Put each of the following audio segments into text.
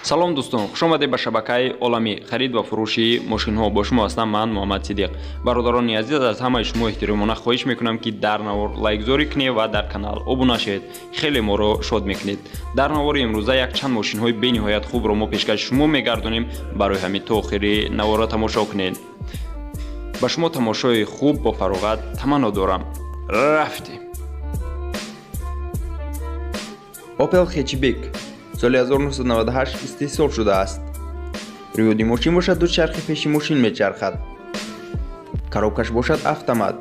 салом дӯстон, хушомадед ба шабакаи олами харид ва фурӯши мошинҳо. Бо шумо ҳастам ман Муҳаммад Сидиқ. Бародарони азиз, аз ҳамаи шумо эҳтиромона хоҳиш мекунам ки дар навор лайкзорӣ кунед ва дар канал обуна шавед. хеле моро шод мекунед. Дар навори имрӯза якчанд мошинҳои бениҳоят хубро мо пешкаши шумо мегардонем. барои ҳамин то охири навора тамошо кунед. ба шумо тамошои хуб бо фароғат таманно дорам. рафтем. Opel Hatchback соли 1998 истеҳсол шудааст. Приводи мошин бошад, дучархи пеши мошин мечархад. Коробкаш бошад автомат.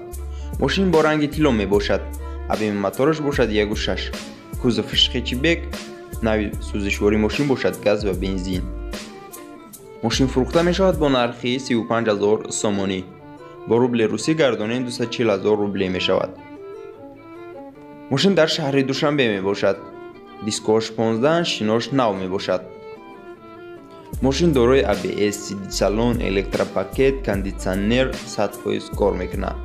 Мошин бо ранги тилло мебошад. Объеми мотораш бошад 1.6. Кузовиш Hatchback. Нави сӯзишвории мошин бошад газ ва бензин. мошин фурӯхта мешавад бо нархи 35000 сомонӣ. бо рубли русӣ гардонем 240000 рубле мешавад. мошин дар шаҳри Душанбе мебошад. дискош 15, шинош 9 мебошад. мошин дорои ABS, CD-салон, электропакет, кондитсионер 100% кор мекунад.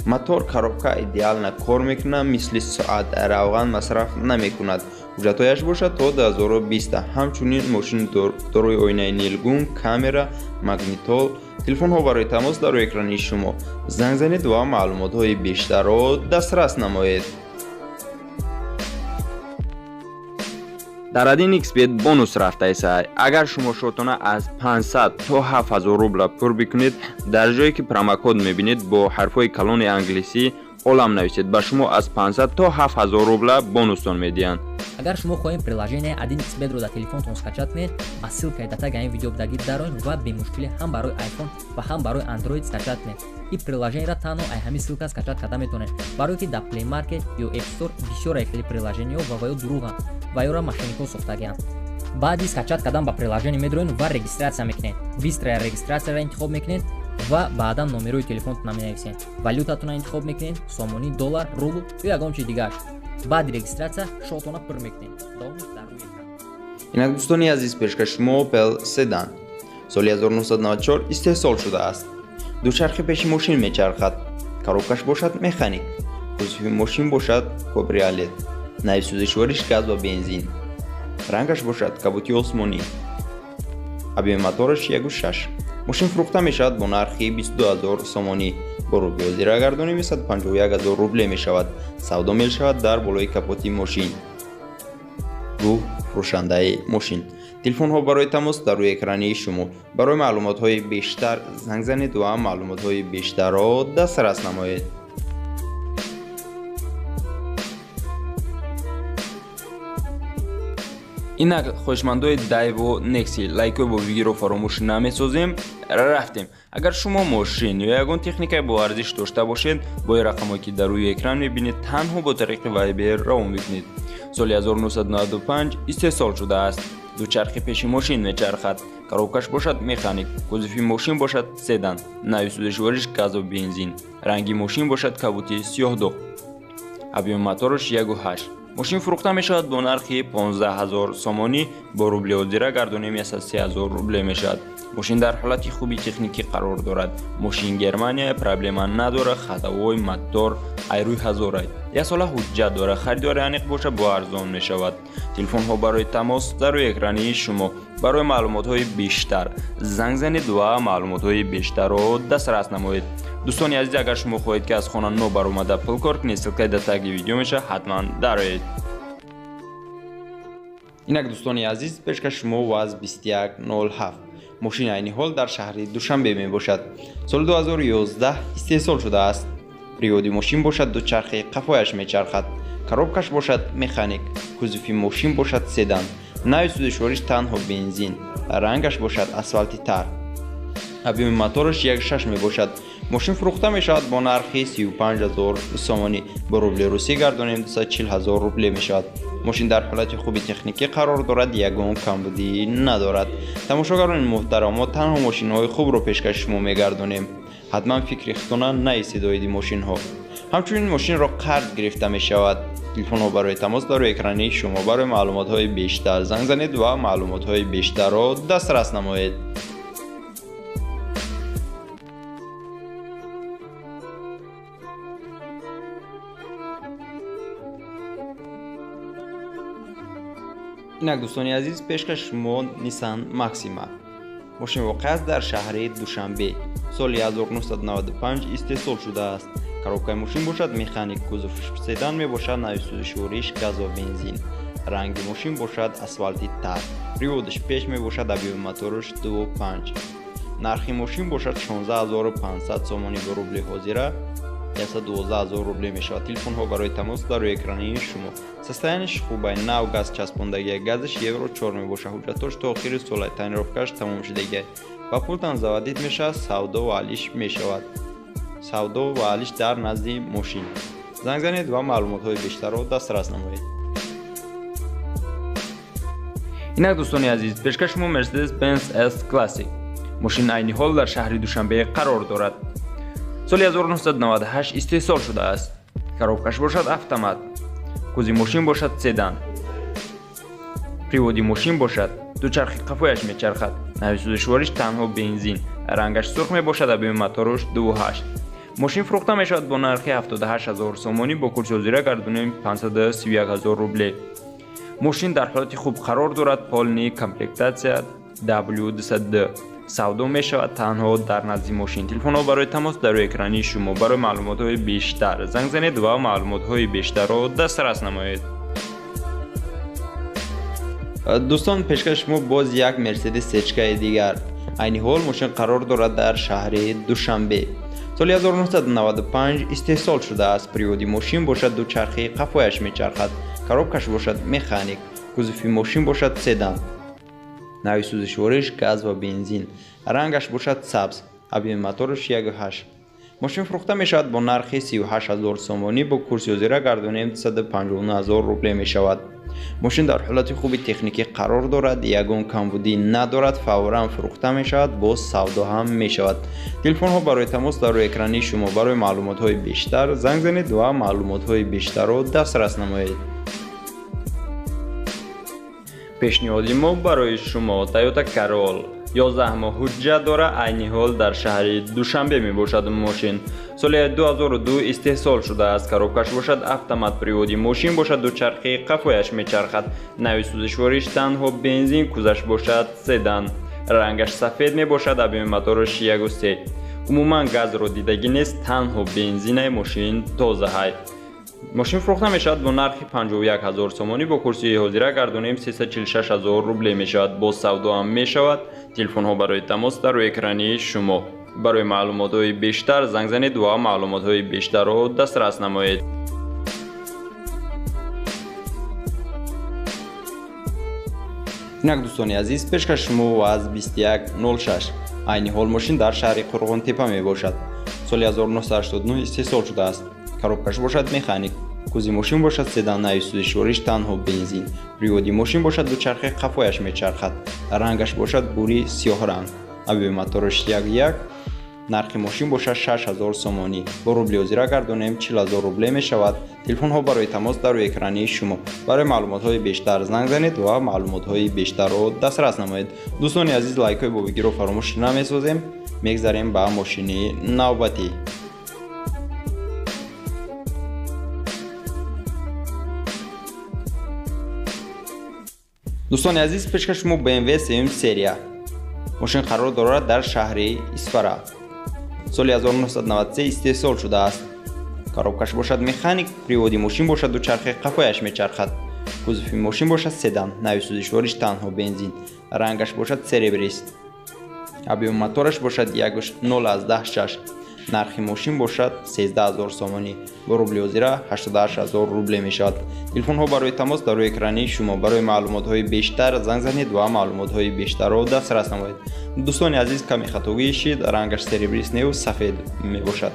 мотор, коробка идеална кор мекунад, мисли соат равған масраф намекунад. ҳуҷҷатҳояш бошад то 2020. ҳамчунин мошин дорои оинаи нилгун, камера, магнитол. телефонҳо барои тамос дар экрани шумо. занг занед ва маълумотҳои бештарро дастрас намоед. дар Adin XBet бонус рафтаисай. агар шумо шотона аз 500 то 7000 рубла пур бикунед, дар ҷое ки промокод мебинед бо ҳарфҳои калони англисӣ олам нависед, ба шумо аз 500 то 7000 рубла бонустон медиҳанд. агар шумо хоҳем приложение Adin XBet-ро дар телефонтон скачат кунед, ба ссилкаи дар таги ин видео будагӣ дароен ва бемушкилӣ ҳам барои iPhone ва ҳам барои Android скачат кунед. ин приложениеро танҳо ай ҳамин ссилка скачат карда метавонед, барое ки дар Play Market ё App Store бисёр ихтили приложениҳо ва ё дурӯғанд ва ёро мошенникҳо сохтагианд. баъди скачат кардан ба приложение медроед ва регистратсия мекунед. бистрая регистратсияро интихоб мекунед ва баъдан номерои телефонтона менависед. валютатона интихоб мекунед, сомонӣ, доллар, рубл ё ягон чизи дигааш. баъди регистратсия шотона пур мекунед. давомиш дар рӯи экран. инак дӯстони азиз, пешкаши шумо Opel Sedan соли 1994 истеҳсол шудааст. дучархи пеши мошин мечархад. коробкаш бошад механик. кузови мошин бошад кабриолет. нави сӯзишвориш газ ва бензин. рангаш бошад кабути осмонӣ. объеми мотораш 1.6. мошин фурӯхта мешавад бо нархи 22000 сомонӣ. бо рубли ҳозира гардонем 151000 рубле мешавад. савдо мешавад дар болои капоти мошин. гуфт фурӯшандаи мошин. телефонҳо барои тамос дар рӯи экрани шумо. барои маълумотҳои бештар занг занед ва маълумотҳои бештарро дастрас намоед. инак хоҳишмандои Daewoo Nexi, лайкҳои бо видеоро фаромӯш намесозем. рафтем. агар шумо мошин ё ягон техникаи бо арзиш дошта бошед, бо ин рақамҳое ки дар рӯи экран мебинед, танҳо бо тариқи Viber равон бикунед. соли 1995 истеҳсол шудааст. дучархи пеши мошин мечархад. коробкаш бошад механик. кузови мошин бошад седан. нави сӯзишвориш газ ва бензин. ранги мошин бошад кабути сиёҳдоғ. объеми мотораш 1.8. мошин фурӯхта мешавад бо нархи 15000 сомонӣ. бо рубли ҳозира гардонем 300000 рубле мешавад. мошин дар ҳолати хуби техникӣ қарор дорад. мошин Германия, проблема надорад. хатовой мотор айрӯи ҳазорай. 1 сола ҳуҷҷат дорад. харидори аниқ боша бо арзон мешавад. телефонҳо барои тамос дар рӯи экрани шумо. барои маълумотҳои бештар занг занед ва маълумотҳои бештарро дастрас намоед. дӯстони азиз, агар шумо хоҳед ки аз хона но баромада пул кор кунед, ссилкаи дар таги видео меша, ҳатман дароед. инак дӯстони азиз, пешкаши шумо ВАЗ 2107 мошини айни ҳол дар шаҳри Душанбе мебошад. соли 2011 истеҳсол шудааст. приводи мошин бошад дучархи қафояш мечархад. коробкаш бошад механик. кузови мошин бошад седан. нави сӯзишвориш танҳо бензин. рангаш бошад асфалтитар. объеми мотораш 1.6 мебошад. мошин фурӯхта мешавад бо нархи 35000 сомонӣ. бо рубли русӣ гардонем 240000 рубле мешавад. мошин дар ҳолати хуби техникӣ қарор дорад, ягон камбудӣ надорад. тамошогарони муҳтарам, мо танҳо мошинҳои хубро пешкаши шумо мегардонем. ҳатман фикри худтона наистидоиди мошинҳо. ҳамчунин мошинро қарз гирифта мешавад. телефонҳо барои тамос дар рӯи экрани шумо. барои маълумотҳои бештар занг занед ва маълумотҳои бештарро дастрас намоед. инак дӯстони азиз, пешкаш шумо Nissan Maxima. мошин воқеъ аст дар шаҳри Душанбе. соли 1995 истеҳсол шудааст. коробкаи мошин бошад механик, кузов седан мебошад, нави сӯзишвориш газ ва бензин. ранги мошин бошад асфальти тар. приводиш пеш мебошад, объеми мотораш 2.5. нархи мошин бошад 16500 сомонӣ ба рубли ҳозира, 12000 рубле мешавад. телефонҳо барои тамос дар рӯи экрани шумо. состояниш хубай, нав газ часпондагия, газиш евро 4 мебошад. ҳуҷҷатош то охири сола, тонировкаш тамом шудагия. ба пултан заводид мешавад, савдо ва алиш мешавад. савдо ва алиш дар назди мошин. занг занед ва маълумотҳои бештарро дастрас намоед. инак дӯстони азиз, пешкаш шумо Mercedes-Benz S Classic. мошин айни ҳол дар шаҳри Душанбе қарор дорад. соли 1998 истеҳсол шудааст. коробкаш бошад автомат. кӯзи мошин бошад седан. приводи мошин бошад, дучархи қафояш мечархад. нави сӯзишвориш танҳо бензин. рангаш сурх мебошад, объеми моторош 2.8. мошин фурӯхта мешавад бо нархи 78000 сомонӣ, бо курси ҳозира гардонем 531000 рубле. мошин дар ҳолати хуб қарор дорад. полни комплектатсия W200D. савдо мешавад танҳо дар назди мошин. телефонҳо барои тамос дар рӯи экрани шумо. барои маълумотҳои бештар занг занед ва маълумотҳои бештарро дастрас намоед. дӯстон, пешкаш шумо боз як Mercedes сечкаи дигар. айни ҳол мошин қарор дорад дар шаҳри Душанбе. соли 1995 истеҳсол шудааст. приводи мошин бошад дучархӣ, қафояш мечархад. коробкаш бошад механик. кузофи мошин бошад седан. нави сӯзишвориш газ ва бензин. рангаш бошад сабз. объеми мотораш 1.8. мошин фурӯхта мешавад бо нархи 38000 сомонӣ, бо курси ҳозира гардонем 159000 рубле мешавад. мошин дар ҳолати хуби техникӣ қарор дорад. ягон камбудӣ надорад. фавран фурӯхта мешавад, бо савдо ҳам мешавад. телефонҳо барои тамос дар рӯи экрани шумо. барои маълумотҳои бештар занг занед ва маълумотҳои бештарро дастрас намоед. пешниҳоди мо барои шумо Toyota Corolla 11 моҳ ҳуҷҷат дора. айни ҳол дар шаҳри Душанбе мебошад. мошин соли 2002 истеҳсол шудааст. коробкаш бошад автомат. приводи мошин бошад дучархӣ, қафояш мечархад. нави сӯзишвориш танҳо бензин. кӯзаш бошад седан. рангаш сафед мебошад. объеми мотораш 1.3. умуман газро дидагӣ нест, танҳо бензинаи мошин тозаҳай. мошин фурӯхта мешавад бо нархи 51000 сомонӣ, бо курси ҳозира гардонем 346000 рубле мешавад. бо савдо ҳам мешавад. телефонҳо барои тамос дар рӯи экрани шумо. барои маълумотҳои бештар занг занед ва маълумотҳои бештарро дастрас намоед. инак дӯстони азиз, пешкаш шумо ВАЗ 2106. айни ҳол мошин дар шаҳри Қурғонтепа мебошад. соли 1989 истеҳсол шудааст. коробкаш бошад механик. кӯзи мошин бошад седан. нави сӯзишвориш танҳо бензин. приводи мошин бошад дучархи, қафояш мечархад. рангаш бошад бури сиёҳ ранг. объеми мотораш 1.1. нархи мошин бошад 6000 сомонӣ. бо рубли ҳозира гардонем 40000 рубле мешавад. телефонҳо барои тамос дар рӯи экрани шумо. барои маълумотҳои бештар занг занед ва маълумотҳои бештарро дастрас намоед. дӯстони азиз, лайкҳои бо видеоро фаромӯш намесозем. мегзарем ба мошини навбатӣ. дӯстони азиз, пешкаш шумо BMW 3 серия. мошин қарор дорад дар шаҳри Исфара. соли 1993 истеҳсол шудааст. коробкаш бошад механик. приводи мошин бошад дучархи, қафояш мечархад. кузофи мошин бошад седан. нави сӯзишвориш танҳо бензин. рангаш бошад серебрист. объеми мотораш бошад 1.0/6. нархи мошин бошад 13000 сомонӣ. бо рубли ҳозира 88000 рубле мешавад. телефонҳо барои тамос дар рӯи экрани шумо. барои маълумотҳои бештар занг занед ва маълумотҳои бештарро дастрас намоед. дӯстони азиз, каме хатогии шид, рангаш серебрист неву сафед мебошад.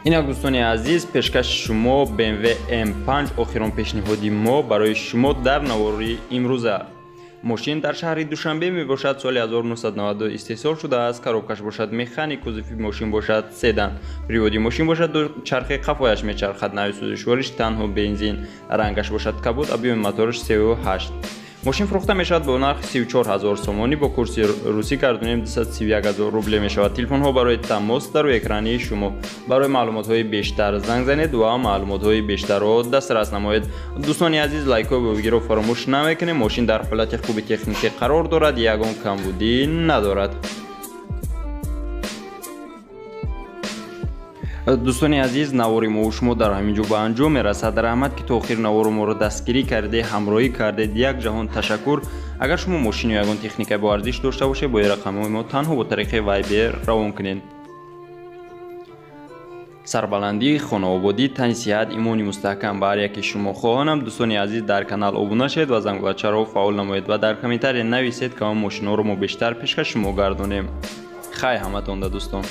инак дӯстони азиз, пешкаши шумо BMW M5 охирон пешниҳоди мо барои шумо дар навори имрӯза. мошин дар шаҳри Душанбе мебошад. соли 1990 истеҳсол шудааст. коробкаш бошад механик. кузофи мошин бошад седан. приводи мошин бошад дучархи, қафояш мечархад. нави сӯзишвориш танҳо бензин. рангаш бошад кабуд. объеми мотораш 3.8. ماشین فروخته می شود با نرخ 34000 سومانی، با کورس روسی گردونیم 231000 روبل می شود. تلفن ها برای تماس در روی اکرانی شما. برای معلومات های بیشتر زنگ زنید و معلومات های بیشتر را دسترس نمایید. دوستان عزیز، لایک و ویدیو را فراموش نکنید. ماشین در حالت خوب تکنیکی قرار دارد، یگان کمبودی ندارد. دوستان عزیز، نوار ما و شما در همینجا به انجام میرسد. رحمت که تا آخر نوار ما را دستگیری کرده، همراهی کردید. یک جهان تشکر. اگر شما ماشین یا یگان تکنیک با ارزش داشته باشه، با رقم ما تنها با طریق وایبر روان کنید. سربلندی، خانوادگی، تنصیحات، ایمانی مستحکم بر یک شما خواهانم. دوستان عزیز، در کانال ابونه شید و زنگوله را فعال نمایید و در کامنتار نویسید که ما ماشین رو بیشتر پیشکش شما گردونیم. خیر همتون دوستان.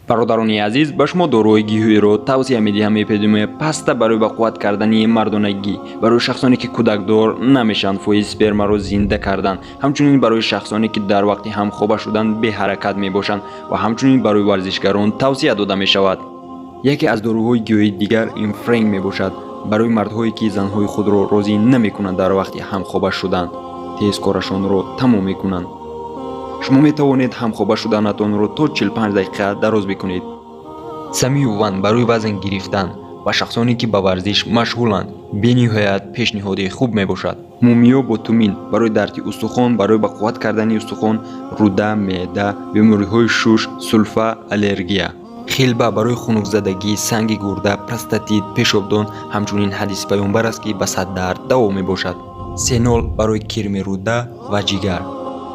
برادران عزیز، به شما داروی گیاهی رو توصیه می‌دهم. اپیدمی پستا برای بقوت کردن مردانگی، برای شخصانی که کودکدار نمیشن فوی سپرم رو زنده کردن، همچنین برای شخصانی که در وقتی همخوابه شدن به حرکت میباشند و همچنین برای ورزشکاران توصیه داده می شود. یکی از داروهای گیاهی دیگر این فرنگ میباشد، برای مردهایی که زنهای خود را راضی نمیکنند در وقتی همخوابه شدن، تیز کارشان را تمام میکنند. شما می توانید همخوابه شدنتان را تا 45 دقیقه دراز بکنید. سمیوان برای وزن گرفتن و شخصانی که به ورزش مشغولند به نهایت پیشنهاد خوب می باشد. مومیو بوتومین برای درد استخوان، برای به قوت کردن استخوان، روده، معده، بیماری‌های شش، سلفه، آلرژی. خلبه برای خنک زدگی، سنگ گرده، پروستات، پیشابدان. همچنین حدیث پیامبر است که به صد درد دوا می باشد. سینول برای کرم روده و جگر.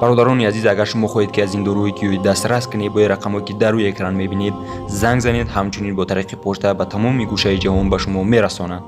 برادران عزیز، اگر شما خواهید که از این داروی گیاهی دسترس کنید، با رقمایی که در روی اکران میبینید زنگ زنید. همچنین با طریق پشت به تمام گوشه جهان به شما میرسانند.